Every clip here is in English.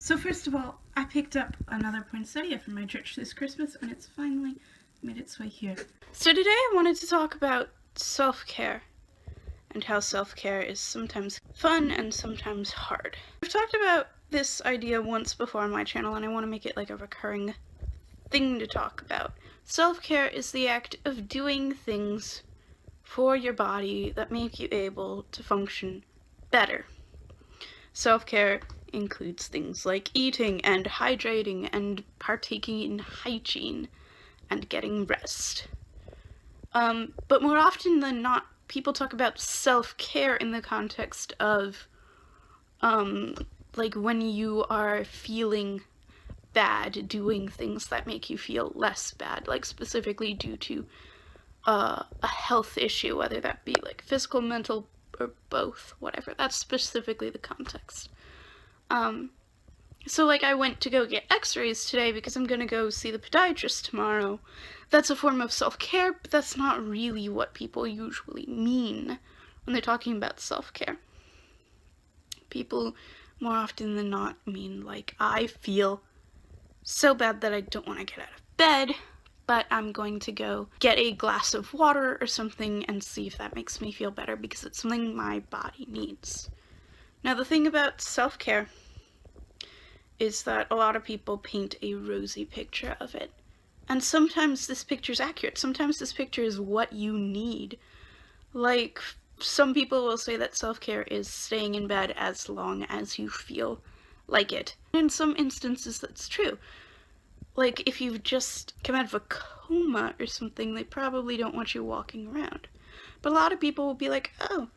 So first of all, I picked up another poinsettia from my church this Christmas, and it's finally made its way here. So today I wanted to talk about self-care, and how self-care is sometimes fun and sometimes hard. I've talked about this idea once before on my channel, and I want to make it like a recurring thing to talk about. Self-care is the act of doing things for your body that make you able to function better. Self-care includes things like eating and hydrating and partaking in hygiene and getting rest. But more often than not, people talk about self-care in the context of like when you are feeling bad, doing things that make you feel less bad, like specifically due to a health issue, whether that be like physical, mental, or both, whatever. That's specifically the context. So like I went to go get x-rays today because I'm gonna go see the podiatrist tomorrow. That's a form of self-care, but that's not really what people usually mean when they're talking about self-care. People more often than not mean like, I feel so bad that I don't want to get out of bed, but I'm going to go get a glass of water or something and see if that makes me feel better because it's something my body needs. Now the thing about self-care is that a lot of people paint a rosy picture of it. And sometimes this picture is accurate. Sometimes this picture is what you need. Like, some people will say that self-care is staying in bed as long as you feel like it. In some instances, that's true. Like, if you've just come out of a coma or something, they probably don't want you walking around. But a lot of people will be like, oh,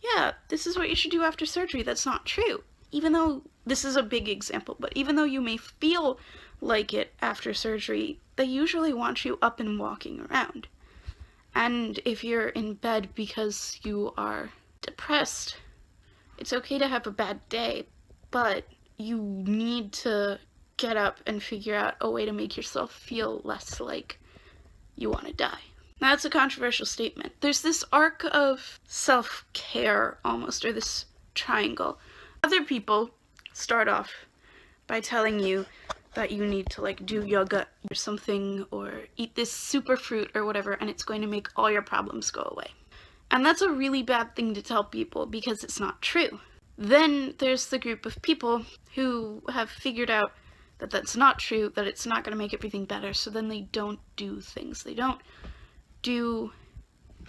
yeah, this is what you should do after surgery. That's not true. Even though, this is a big example, but even though you may feel like it after surgery, they usually want you up and walking around. And if you're in bed because you are depressed, it's okay to have a bad day, but you need to get up and figure out a way to make yourself feel less like you want to die. Now, that's a controversial statement. There's this arc of self-care almost, or this triangle. Other people start off by telling you that you need to like do yoga or something, or eat this superfruit or whatever, and it's going to make all your problems go away. And that's a really bad thing to tell people because it's not true. Then there's the group of people who have figured out that that's not true, that it's not going to make everything better, so then they don't do things. They don't do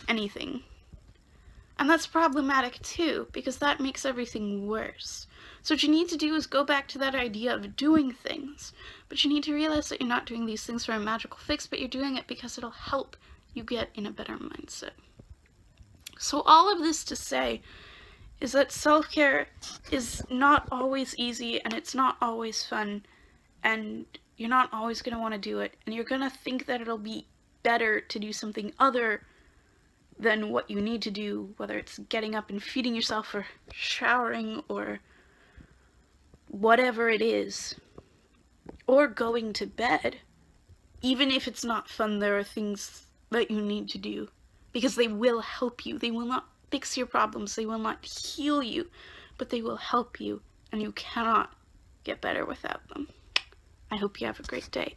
anything. And that's problematic too, because that makes everything worse. So what you need to do is go back to that idea of doing things, but you need to realize that you're not doing these things for a magical fix, but you're doing it because it'll help you get in a better mindset. So all of this to say is that self-care is not always easy, and it's not always fun, and you're not always going to want to do it, and you're going to think that it'll be better to do something other than what you need to do, whether it's getting up and feeding yourself or showering or whatever it is, or going to bed. Even if it's not fun, there are things that you need to do because they will help you. They will not fix your problems, they will not heal you, but they will help you, and you cannot get better without them. I hope you have a great day.